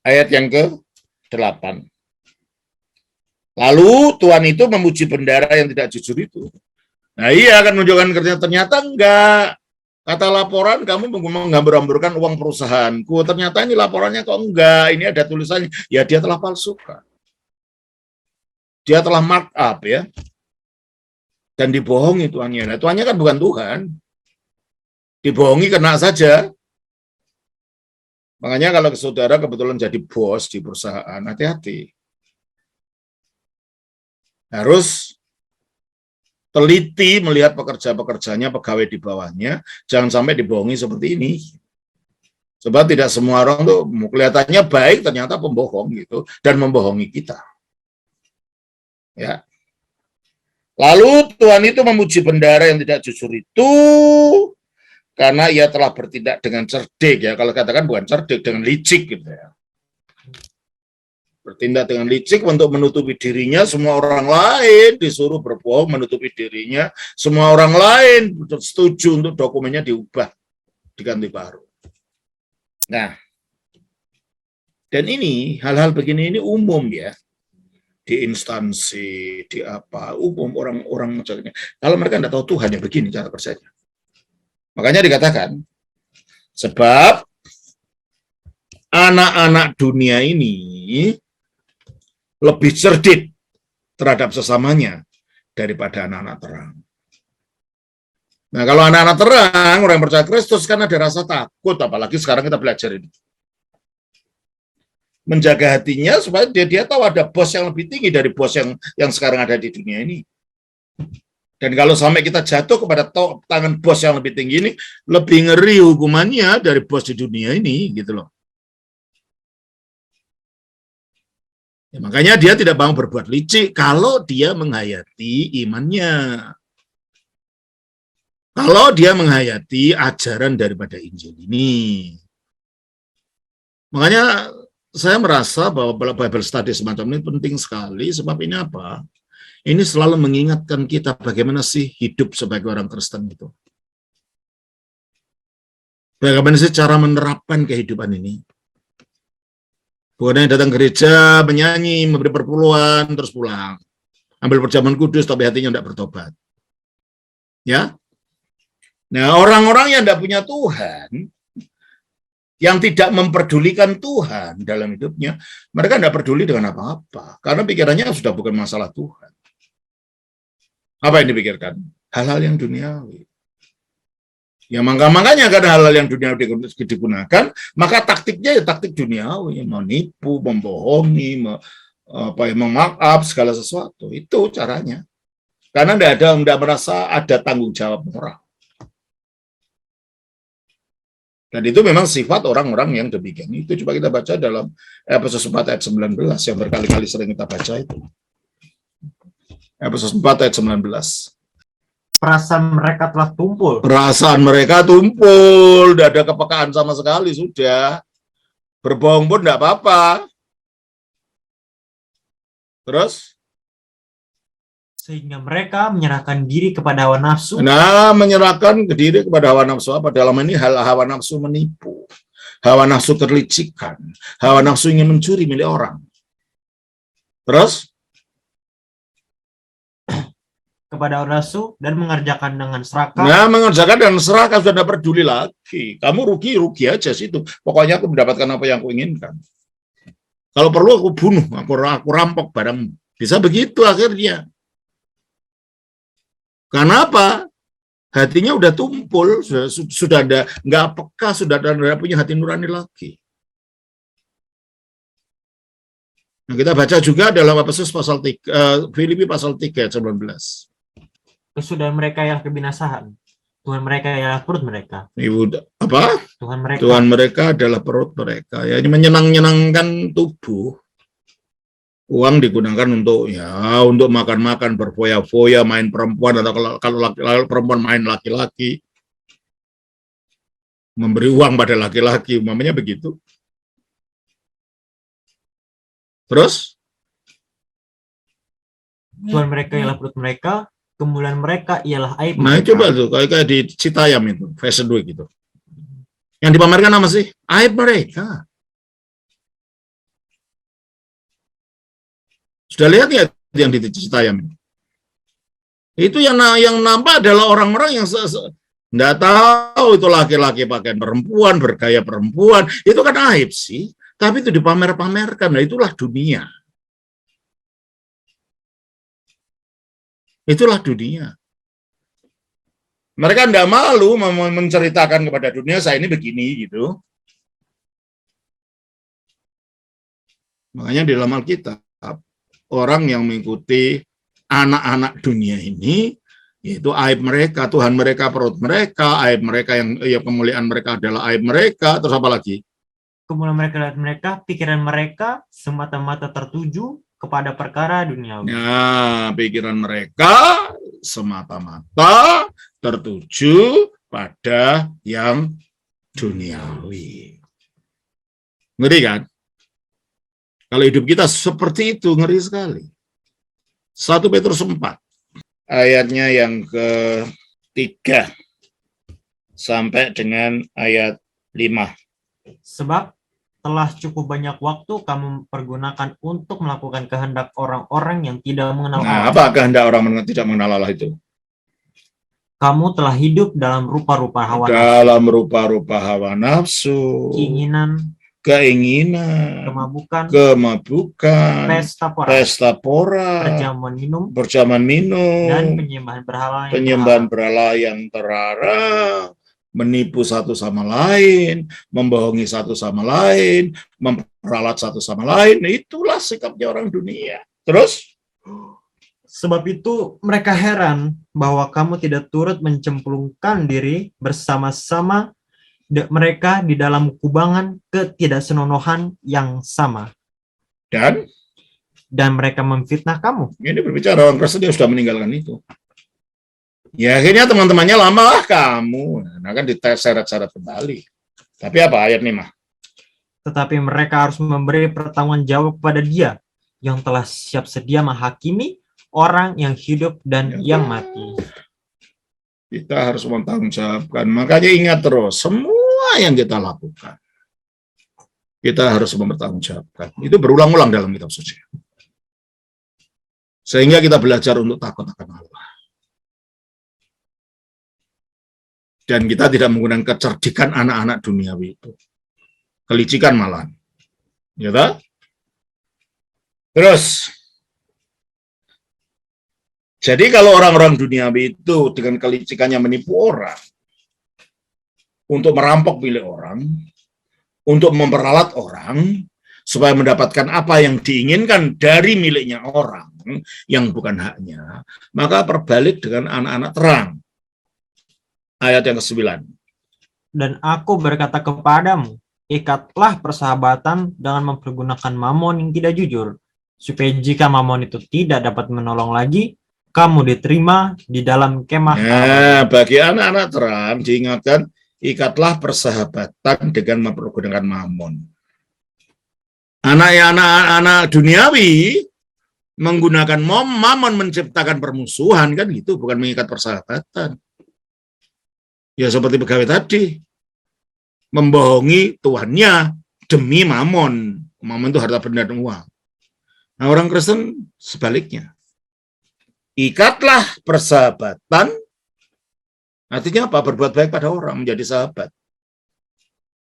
Ayat yang ke-8. Lalu Tuhan itu memuji bendara yang tidak jujur itu. Nah iya akan menunjukkan kerja, ternyata enggak. Kata laporan kamu menghambur-hamburkan uang perusahaanku, ternyata ini laporannya kok enggak, ini ada tulisannya, ya dia telah palsukan. Dia telah markup ya. Dan dibohongi tuannya. Nah, tuannya kan bukan Tuhan. Dibohongi kena saja. Makanya kalau saudara kebetulan jadi bos di perusahaan, hati-hati. Harus teliti melihat pekerja-pekerjanya, pegawai di bawahnya, jangan sampai dibohongi seperti ini. Sebab tidak semua orang tuh kelihatannya baik, ternyata pembohong gitu, dan membohongi kita. Ya. Lalu Tuhan itu memuji bendara yang tidak jujur itu, karena ia telah bertindak dengan cerdik ya. Kalau katakan bukan cerdik, dengan licik gitu ya. Bertindak dengan licik untuk menutupi dirinya, semua orang lain disuruh berbohong menutupi dirinya, semua orang lain setuju untuk dokumennya diubah, diganti baru. Nah, dan ini, hal-hal begini ini umum ya, di instansi, di apa, umum orang-orang macamnya. Kalau mereka tidak tahu Tuhan, ya begini cara kerjanya. Makanya dikatakan, sebab anak-anak dunia ini lebih cerdik terhadap sesamanya daripada anak-anak terang. Nah, kalau anak-anak terang, orang yang percaya Kristus kan ada rasa takut, apalagi sekarang kita belajar ini. Menjaga hatinya supaya dia tahu ada bos yang lebih tinggi dari bos yang sekarang ada di dunia ini. Dan kalau sampai kita jatuh kepada tangan bos yang lebih tinggi ini, lebih ngeri hukumannya dari bos di dunia ini, gitu loh. Ya, makanya dia tidak mau berbuat licik kalau dia menghayati imannya. Kalau dia menghayati ajaran daripada Injil ini. Makanya saya merasa bahwa Bible study semacam ini penting sekali, sebab ini apa? Ini selalu mengingatkan kita bagaimana sih hidup sebagai orang Kristen itu. Bagaimana sih cara menerapkan kehidupan ini. Bukan hanya datang gereja, menyanyi, memberi perpuluhan, terus pulang. Ambil perjamuan kudus, tapi hatinya tidak bertobat. Ya. Nah, orang-orang yang tidak punya Tuhan, yang tidak memperdulikan Tuhan dalam hidupnya, mereka tidak peduli dengan apa-apa. Karena pikirannya sudah bukan masalah Tuhan. Apa yang dipikirkan? Hal-hal yang duniawi. Ya makanya karena hal-hal yang duniawi digunakan, maka taktiknya ya taktik duniawi, menipu, membohongi, memarkup segala sesuatu. Itu caranya. Karena tidak merasa ada tanggung jawab moral. Dan itu memang sifat orang-orang yang demikian. Itu coba kita baca dalam Efesus 4 ayat 19 yang berkali-kali sering kita baca itu. Efesus 4 ayat 19. Perasaan mereka telah tumpul. Perasaan mereka tumpul, tidak ada kepekaan sama sekali, sudah. Berbohong pun tidak apa-apa. Terus? Sehingga mereka menyerahkan diri kepada hawa nafsu. Nah, menyerahkan diri kepada hawa nafsu apa? Dalam ini hawa nafsu menipu. Hawa nafsu terlicikkan. Hawa nafsu ingin mencuri milik orang. Terus? Kepada hawa nafsu dan mengerjakan dengan serakah. Nah, mengerjakan dengan serakah sudah tidak peduli lagi. Kamu rugi aja situ. Pokoknya aku mendapatkan apa yang aku inginkan. Kalau perlu aku bunuh, aku rampok barang. Bisa begitu akhirnya. Karena apa? Hatinya udah tumpul, sudah ada nggak peka, sudah ada punya hati nurani lagi. Nah, kita baca juga dalam Efesus pasal 3, Filipi pasal 3 ayat 19. Kesudahan mereka yang kebinasaan, Tuhan mereka ialah perut mereka. Ibu apa? Tuhan mereka adalah perut mereka. Ya, ini menyenangkan tubuh. Uang digunakan untuk untuk makan-makan, berfoya-foya, main perempuan, atau kalau perempuan main laki-laki, memberi uang pada laki-laki, umpamanya begitu. Terus? Tuhan mereka ialah perut mereka, kemuliaan mereka ialah aib Nah, mereka. coba tuh, kayak di Citayam itu, Fashion Week gitu. Yang dipamerkan apa sih? Aib mereka. Sudah lihat ya yang di Citayam? Itu yang nampak adalah orang-orang yang nggak tahu itu laki-laki pakaian perempuan, bergaya perempuan. Itu kan aib sih. Tapi itu dipamer-pamerkan. Nah, itulah dunia. Itulah dunia. Mereka tidak malu menceritakan kepada dunia, saya ini begini, gitu. Makanya di dalam Alkitab, orang yang mengikuti anak-anak dunia ini, yaitu aib mereka, Tuhan mereka, perut mereka, aib mereka yang ya, kemuliaan mereka adalah aib mereka, terus apa lagi? Kemudian mereka, pikiran mereka semata-mata tertuju kepada perkara duniawi. Nah, pikiran mereka semata-mata tertuju pada yang duniawi. Ngeri kan? Kalau hidup kita seperti itu, ngeri sekali. 1 Petrus 4, ayatnya yang ke-3 sampai dengan ayat 5. Sebab telah cukup banyak waktu kamu pergunakan untuk melakukan kehendak orang-orang yang tidak mengenal Allah. Apa kehendak orang tidak mengenal Allah itu? Kamu telah hidup dalam rupa-rupa hawa nafsu. Dalam rupa-rupa hawa nafsu. Keinginan. Kemabukan. Pesta pora. Perjamuan minum. Dan penyembahan berhala yang terlarang. Menipu satu sama lain, membohongi satu sama lain, memperalat satu sama lain. Itulah sikapnya orang dunia. Terus? Sebab itu mereka heran bahwa kamu tidak turut mencemplungkan diri bersama-sama mereka di dalam kubangan ketidaksenonohan yang sama. Dan mereka memfitnah kamu. Ini berbicara orang Kristen yang sudah meninggalkan itu. Ya akhirnya teman-temannya lamalah kamu. Nah kan diseret-seret kembali. Tapi apa ayat 5? Tetapi mereka harus memberi pertanggung jawab kepada Dia yang telah siap sedia menghakimi orang yang hidup dan yang mati. Kita harus mempertanggungjawabkan. Makanya ingat terus, semua yang kita lakukan, kita harus mempertanggungjawabkan. Itu berulang-ulang dalam kitab suci. Sehingga kita belajar untuk takut akan Allah. Dan kita tidak menggunakan kecerdikan anak-anak duniawi itu. Kelicikan malah. Ya tak? Terus. Jadi kalau orang-orang duniawi itu dengan kelicikannya menipu orang, untuk merampok milik orang, untuk memperalat orang, supaya mendapatkan apa yang diinginkan dari miliknya orang, yang bukan haknya, maka berbalik dengan anak-anak terang. Ayat yang ke-9. Dan aku berkata kepadamu, ikatlah persahabatan dengan mempergunakan mamon yang tidak jujur, supaya jika mamon itu tidak dapat menolong lagi, kamu diterima di dalam kemah. Nah, bagi anak-anak terang diingatkan, ikatlah persahabatan dengan mempergunakan mamon. Anak-anak duniawi menggunakan mamon menciptakan permusuhan, kan gitu, bukan mengikat persahabatan. Ya seperti pegawai tadi, membohongi tuannya demi mamon. Mamon itu harta benda dan uang. Nah orang Kristen sebaliknya. Ikatlah persahabatan, artinya apa? Berbuat baik pada orang, menjadi sahabat.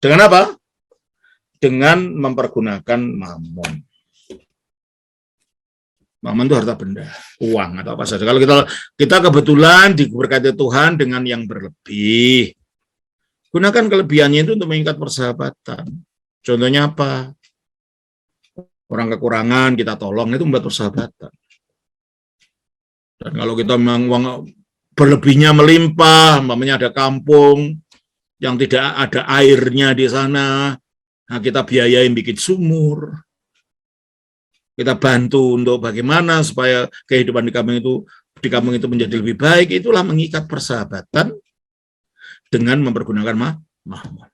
Dengan apa? Dengan mempergunakan mamon. Mamon itu harta benda, uang atau apa saja. Kalau kita kebetulan diberkati Tuhan dengan yang berlebih, gunakan kelebihannya itu untuk mengikat persahabatan. Contohnya apa? Orang kekurangan kita tolong, itu membuat persahabatan. Dan kalau kita memang uang berlebihnya melimpah, umpamanya ada kampung yang tidak ada airnya di sana, nah kita biayain bikin sumur. Kita bantu untuk bagaimana supaya kehidupan di kampung itu menjadi lebih baik. Itulah mengikat persahabatan dengan mempergunakan mamon.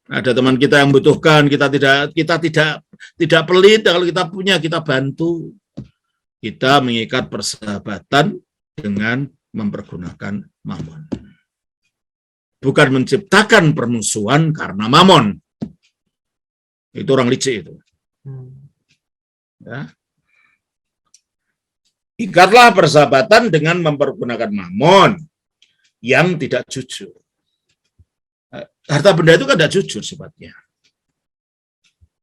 Ada teman kita yang membutuhkan, kita tidak pelit. Kalau kita punya, kita bantu. Kita mengikat persahabatan dengan mempergunakan mamon. Bukan menciptakan permusuhan karena mamon. Itu orang licik itu. Ya. Ikatlah persahabatan dengan mempergunakan mamon yang tidak jujur. Harta benda itu kan tidak jujur sifatnya.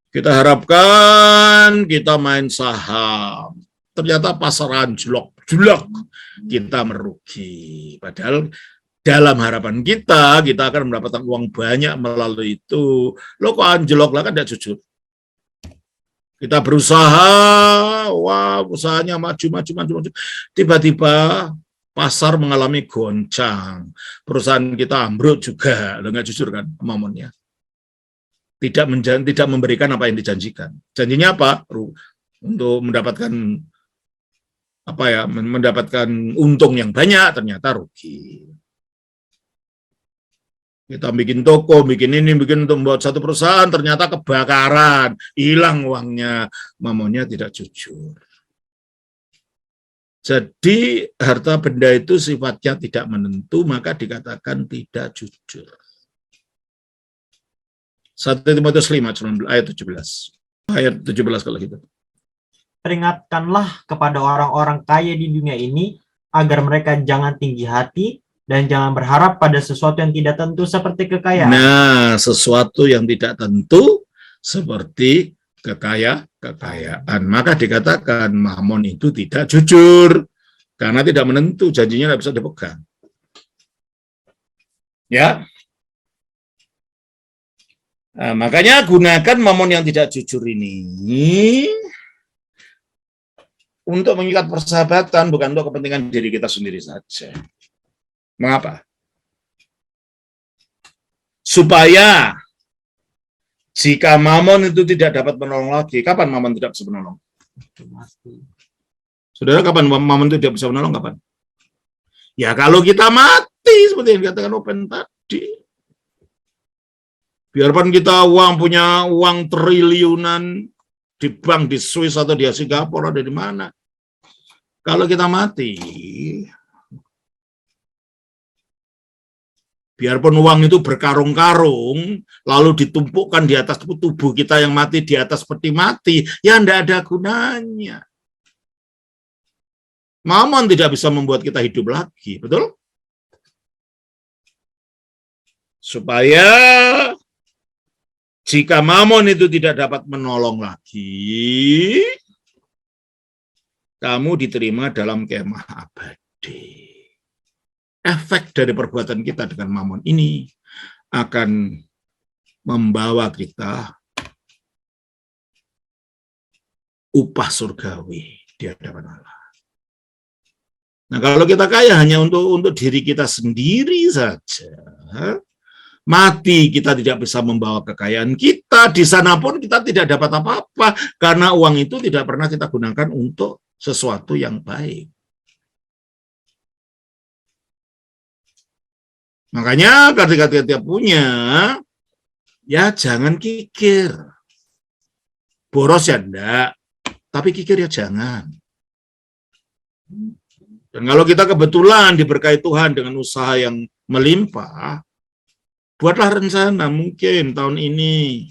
Kita harapkan kita main saham, ternyata pasar anjlok, kita merugi. Padahal dalam harapan kita akan mendapatkan uang banyak melalui itu. Lo kok anjlok lah, kan tidak jujur. Kita berusaha, wah usahanya maju. Tiba-tiba pasar mengalami goncang. Perusahaan kita ambruk juga, lo nggak jujur kan mamonnya. Tidak memberikan apa yang dijanjikan. Janjinya apa? Untuk mendapatkan mendapatkan untung yang banyak, ternyata rugi. Kita bikin toko, bikin untuk membuat satu perusahaan, ternyata kebakaran, hilang uangnya, mamonnya tidak jujur. Jadi harta benda itu sifatnya tidak menentu, maka dikatakan tidak jujur. 1 Timotius 5 ayat 17. Ayat 17 kalau gitu. Peringatkanlah kepada orang-orang kaya di dunia ini agar mereka jangan tinggi hati dan jangan berharap pada sesuatu yang tidak tentu seperti kekayaan. Nah, sesuatu yang tidak tentu seperti kekayaan. Maka dikatakan mamon itu tidak jujur. Karena tidak menentu, janjinya tidak bisa dipegang. Ya. Nah, makanya gunakan mamon yang tidak jujur ini untuk mengikat persahabatan, bukan untuk kepentingan diri kita sendiri saja. Mengapa? Supaya jika mamon itu tidak dapat menolong lagi, kapan mamon tidak bisa menolong? Saudara, kapan mamon itu tidak bisa menolong? Kapan? Ya kalau kita mati, seperti yang dikatakan Open tadi. Biarpun kita punya uang triliunan di bank di Swiss atau di Singapura, dari mana? Kalau kita mati, biarpun uang itu berkarung-karung, lalu ditumpukkan di atas tubuh kita yang mati, di atas peti mati, ya tidak ada gunanya. Mamon tidak bisa membuat kita hidup lagi, betul? Supaya jika mamon itu tidak dapat menolong lagi, kamu diterima dalam kemah abadi. Efek dari perbuatan kita dengan mamon ini akan membawa kita upah surgawi di hadapan Allah. Nah, kalau kita kaya hanya untuk diri kita sendiri saja, mati kita tidak bisa membawa kekayaan kita, di sana pun kita tidak dapat apa-apa, karena uang itu tidak pernah kita gunakan untuk sesuatu yang baik. Makanya ketika kita punya, ya jangan kikir. Boros ya enggak, tapi kikir ya jangan. Dan kalau kita kebetulan diberkahi Tuhan dengan usaha yang melimpah, buatlah rencana mungkin tahun ini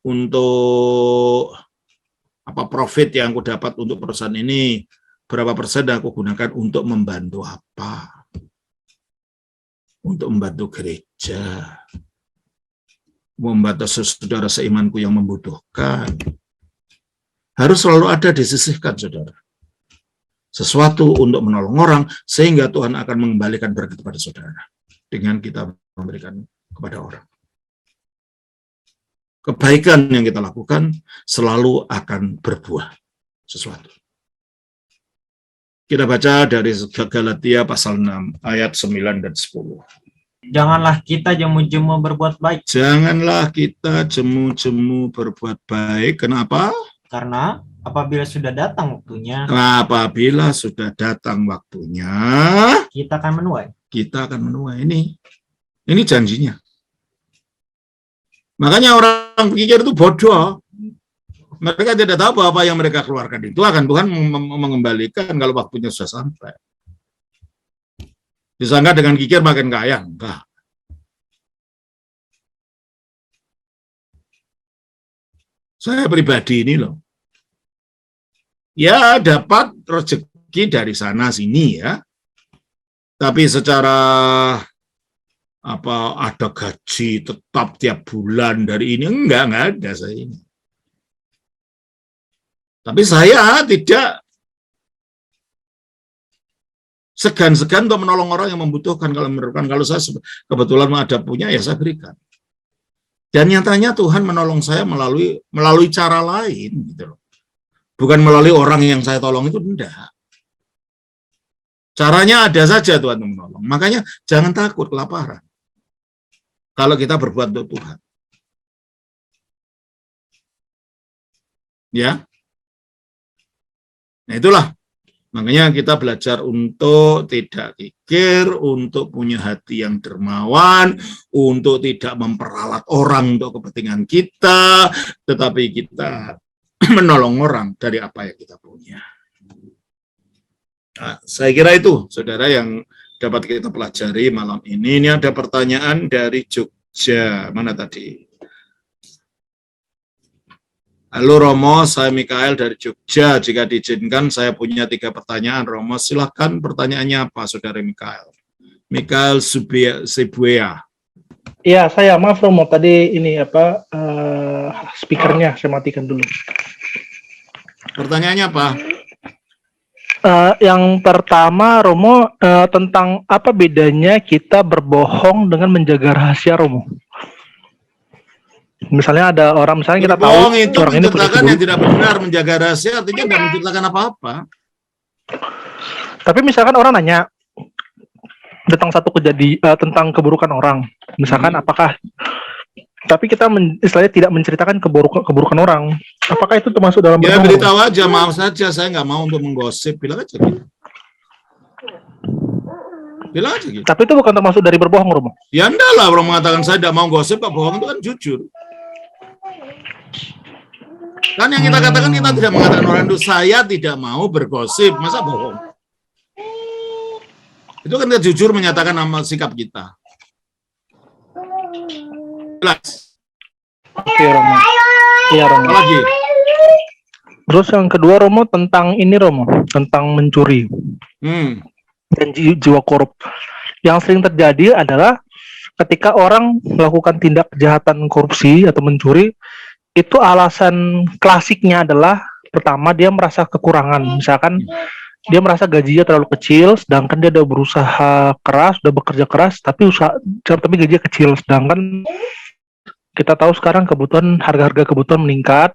untuk profit yang aku dapat untuk perusahaan ini, berapa persen aku gunakan untuk membantu apa? Untuk membantu gereja, membantu saudara seimanku yang membutuhkan. Harus selalu ada disisihkan, saudara. Sesuatu untuk menolong orang, sehingga Tuhan akan mengembalikan berkat kepada saudara. Dengan kita memberikan kepada orang. Kebaikan yang kita lakukan selalu akan berbuah sesuatu. Kita baca dari Galatia pasal 6 ayat 9 dan 10. Janganlah kita jemu-jemu berbuat baik. Janganlah kita jemu-jemu berbuat baik. Kenapa? Karena apabila sudah datang waktunya, kita akan menuai. Kita akan menuai. Ini janjinya. Makanya orang pikir itu bodoh. Mereka tidak tahu bahwa apa yang mereka keluarkan itu akan Tuhan mengembalikan kalau waktunya sudah sampai. Disangka dengan kikir makin kaya, enggak. Saya pribadi ini loh, ya dapat rezeki dari sana sini ya. Tapi secara ada gaji tetap tiap bulan dari ini, enggak ada saya ini. Tapi saya tidak segan-segan untuk menolong orang yang membutuhkan kalau memerlukan. Kalau saya kebetulan ada punya, ya saya berikan. Dan nyatanya Tuhan menolong saya melalui cara lain, gitu loh. Bukan melalui orang yang saya tolong itu, enggak. Caranya ada saja Tuhan menolong. Makanya jangan takut kelaparan kalau kita berbuat untuk Tuhan. Ya. Nah itulah. Makanya kita belajar untuk tidak kikir, untuk punya hati yang dermawan, untuk tidak memperalat orang untuk kepentingan kita, tetapi kita menolong orang dari apa yang kita punya. Nah, saya kira itu, saudara, yang dapat kita pelajari malam ini. Ini ada pertanyaan dari Jogja. Mana tadi? Halo Romo, saya Mikael dari Jogja. Jika diizinkan, saya punya 3 pertanyaan. Romo, silahkan pertanyaannya apa, saudara Mikael? Mikael Sibuya. Iya, saya maaf Romo. Tadi ini speakernya saya matikan dulu. Pertanyaannya apa? Yang pertama, Romo, tentang apa bedanya kita berbohong dengan menjaga rahasia, Romo? Misalnya ada orang, misalnya kita tahu itu orang ini punya yang tidak benar, menjaga rahasia artinya tidak menceritakan apa-apa. Tapi misalkan orang nanya tentang satu kejadian, tentang keburukan orang, misalkan apakah, tapi kita istilahnya tidak menceritakan keburukan orang, apakah itu termasuk dalam ya beritahu aja, maaf saja, saya nggak mau untuk menggosip, bilang aja gitu. Bilang aja gitu. Tapi itu bukan termasuk dari berbohong, Romo. Ya enggak lah, orang mengatakan saya tidak mau gosip, Pak, bohong itu kan jujur. Kan yang kita katakan, kita tidak mengatakan orang itu saya tidak mau bergosip, masa bohong? Itu kan kita jujur menyatakan nama sikap kita. Jelas. Oke, Romo. Iya, Romo. Apa lagi? Terus yang kedua, Romo, tentang ini, Romo, tentang mencuri dan jiwa korup. Yang sering terjadi adalah ketika orang melakukan tindak kejahatan korupsi atau mencuri, itu alasan klasiknya adalah pertama dia merasa kekurangan. Misalkan dia merasa gajinya terlalu kecil, sedangkan dia udah berusaha keras, udah bekerja keras, tapi gajinya kecil. Sedangkan kita tahu sekarang harga-harga kebutuhan meningkat.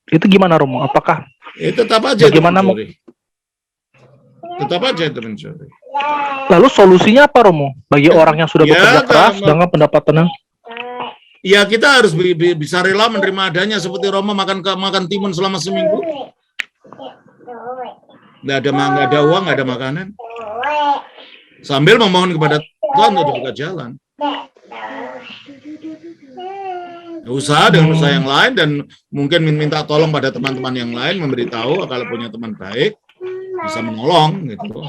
Itu gimana, Romo? Apakah tetap aja bagaimana itu mencuri? Tetap aja itu mencuri. Lalu solusinya apa, Romo? Bagi orang yang sudah bekerja keras, sedangkan pendapatannya? Ya kita harus bisa rela menerima adanya, seperti Romo makan timun selama seminggu. Nggak ada uang, nggak ada makanan. Sambil memohon kepada Tuhan untuk dibuka jalan. Usaha dengan usaha yang lain, dan mungkin minta tolong pada teman-teman yang lain, memberitahu kalau punya teman baik bisa menolong gitu.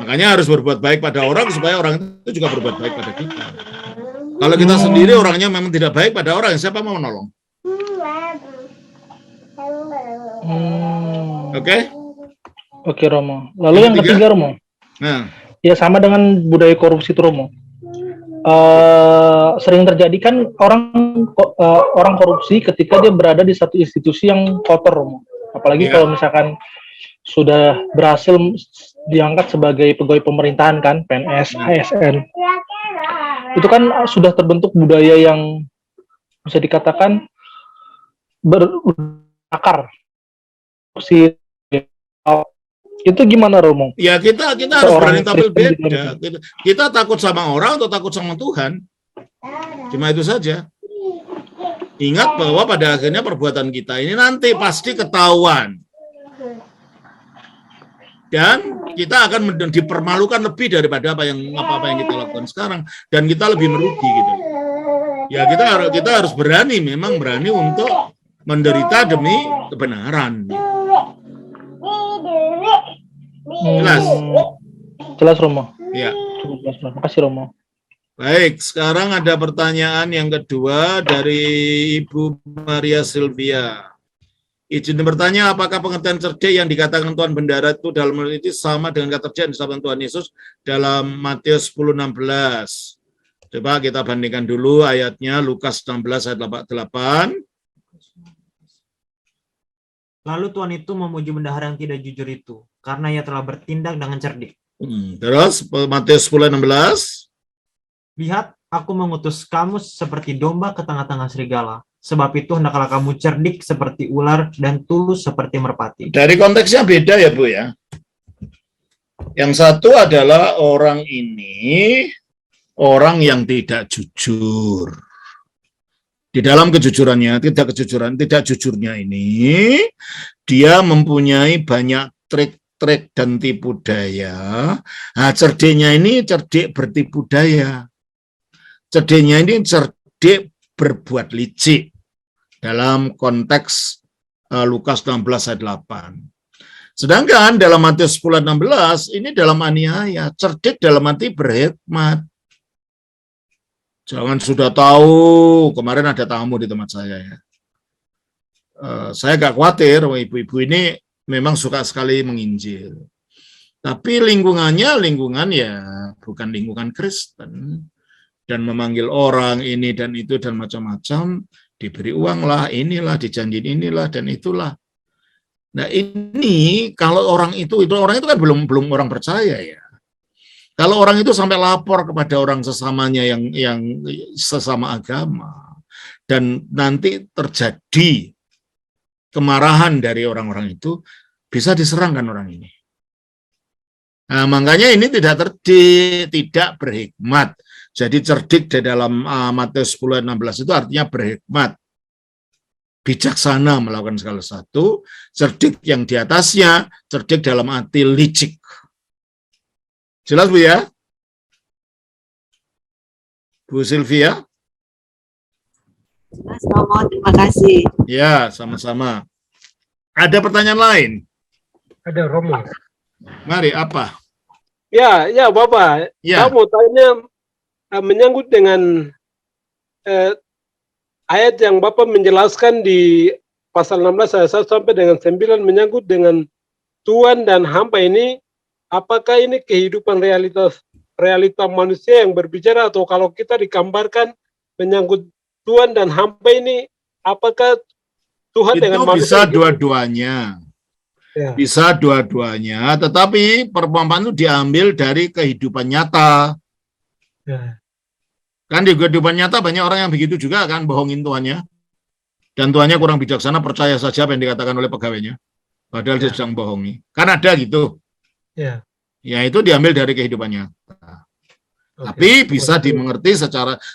Makanya harus berbuat baik pada orang supaya orang itu juga berbuat baik pada kita. Kalau kita sendiri orangnya memang tidak baik pada orang, siapa mau menolong? Oke? Oke, Romo. Lalu yang ketiga, Romo. Nah, ya sama dengan budaya korupsi itu, Romo. Sering terjadi kan orang korupsi ketika dia berada di satu institusi yang kotor, Romo. Apalagi kalau misalkan sudah berhasil diangkat sebagai pegawai pemerintahan kan, PNS, ASN. Itu kan sudah terbentuk budaya yang bisa dikatakan berakar. Itu gimana, Romo? Ya kita harus berani tampil beda. Kita takut sama orang atau takut sama Tuhan? Cuma itu saja. Ingat bahwa pada akhirnya perbuatan kita ini nanti pasti ketahuan. Dan kita akan dipermalukan lebih daripada apa yang kita lakukan sekarang, dan kita lebih merugi gitu. Ya kita harus berani untuk menderita demi kebenaran. Jelas, Romo. Ya. Terima kasih, Romo. Baik, sekarang ada pertanyaan yang kedua dari Ibu Maria Silvia. Izin bertanya, apakah pengertian cerdik yang dikatakan Tuan Bendara itu dalam hal ini sama dengan kata cerdik yang disebutkan Tuhan Yesus dalam Matius 10:16? Coba kita bandingkan dulu ayatnya, Lukas 16 ayat 8. Lalu Tuhan itu memuji bendahara yang tidak jujur itu, karena ia telah bertindak dengan cerdik. Terus Matius 10:16. Lihat, aku mengutus kamu seperti domba ke tengah-tengah serigala. Sebab itu hendaklah kamu cerdik seperti ular dan tulus seperti merpati. Dari konteksnya beda ya Bu ya. Yang satu adalah orang ini orang yang tidak jujur. Di dalam kejujurannya, tidak jujurnya ini, dia mempunyai banyak trik-trik dan tipu daya. Nah, cerdiknya ini cerdik bertipu daya. Cerdiknya ini cerdik berbuat licik dalam konteks Lukas 16 ayat 8. Sedangkan dalam Matius 10:16 ini dalam aniaya, cerdik dalam arti berhikmat. Jangan sudah tahu, kemarin ada tamu di tempat saya ya. Saya gak khawatir, ibu-ibu ini memang suka sekali menginjil. Tapi lingkungannya lingkungan ya bukan lingkungan Kristen. Dan memanggil orang ini dan itu dan macam-macam, diberi uang lah, inilah, dijanjiin inilah dan itulah. Nah ini kalau orang itu kan belum orang percaya ya. Kalau orang itu sampai lapor kepada orang sesamanya yang sesama agama dan nanti terjadi kemarahan dari orang-orang itu, bisa diserangkan orang ini. Nah, makanya ini tidak cerdik, tidak berhikmat. Jadi cerdik di dalam Matius 10:16 itu artinya berhikmat, bijaksana melakukan segala sesuatu. Cerdik yang di atasnya, cerdik dalam arti licik. Jelas Bu ya? Bu Sylvia? Jelas Romo, terima kasih. Ya, sama-sama. Ada pertanyaan lain? Ada Romo. Mari, apa? Ya Bapak. Ya. Saya mau tanya menyangkut dengan ayat yang Bapak menjelaskan di pasal 16 ayat 1 sampai dengan 9 menyangkut dengan Tuhan dan hamba ini, apakah ini kehidupan realita manusia yang berbicara, atau kalau kita digambarkan menyangkut Tuhan dan hamba ini, apakah Tuhan Itu dengan bisa manusia? dua-duanya. Ya. Bisa dua-duanya, tetapi perumpamaan itu diambil dari kehidupan nyata. Ya. Kan di kehidupan nyata banyak orang yang begitu juga kan, bohongin tuannya. Dan tuannya kurang bijaksana, percaya saja apa yang dikatakan oleh pegawainya. Padahal dia sedang bohongi. Kan ada gitu. Ya. Ya itu diambil dari kehidupan nyata. Tapi bisa dimengerti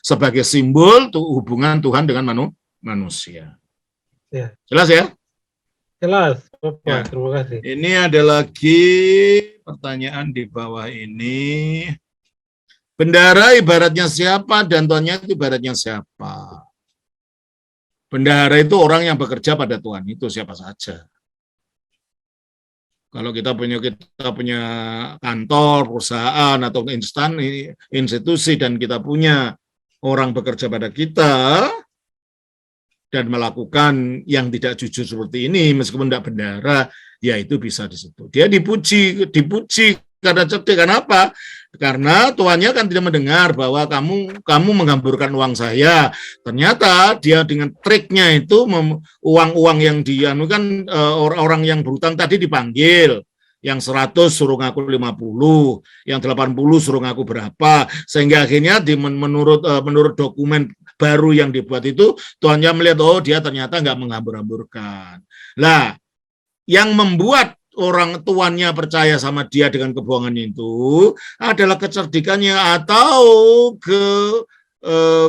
sebagai simbol hubungan Tuhan dengan manusia. Ya. Jelas ya? Jelas, Bapak. Ya. Terima kasih. Ini ada lagi pertanyaan di bawah ini. Bendahara ibaratnya siapa dan tuannya itu ibaratnya siapa? Bendahara itu orang yang bekerja pada Tuhan, itu siapa saja. Kalau kita punya kantor, perusahaan atau institusi dan kita punya orang bekerja pada kita dan melakukan yang tidak jujur seperti ini, meskipun tidak bendahara, ya itu bisa disebut. Dia dipuji karena cerdik. Kenapa? Karena tuannya kan tidak mendengar bahwa kamu menghamburkan uang saya. Ternyata dia dengan triknya itu uang-uang yang dianukan orang yang berutang tadi dipanggil. Yang 100 suruh ngaku 50, yang 80 suruh ngaku berapa, sehingga akhirnya menurut dokumen baru yang dibuat itu, tuannya melihat, oh dia ternyata nggak menghambur-hamburkan. Lah, yang membuat orang tuannya percaya sama dia dengan kebohongan itu adalah kecerdikannya atau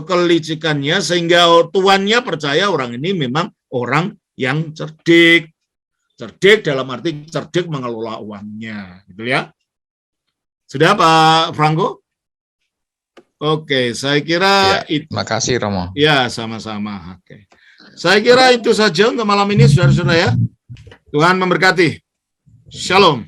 kelicikannya, sehingga tuannya percaya orang ini memang orang yang cerdik. Cerdik dalam arti cerdik mengelola uangnya, gitu ya. Sudah Pak Franco? Oke, saya kira ya, terima kasih Romo. Ya, sama-sama. Oke. Saya kira itu saja untuk malam ini, saudara-saudara ya. Tuhan memberkati. Shalom.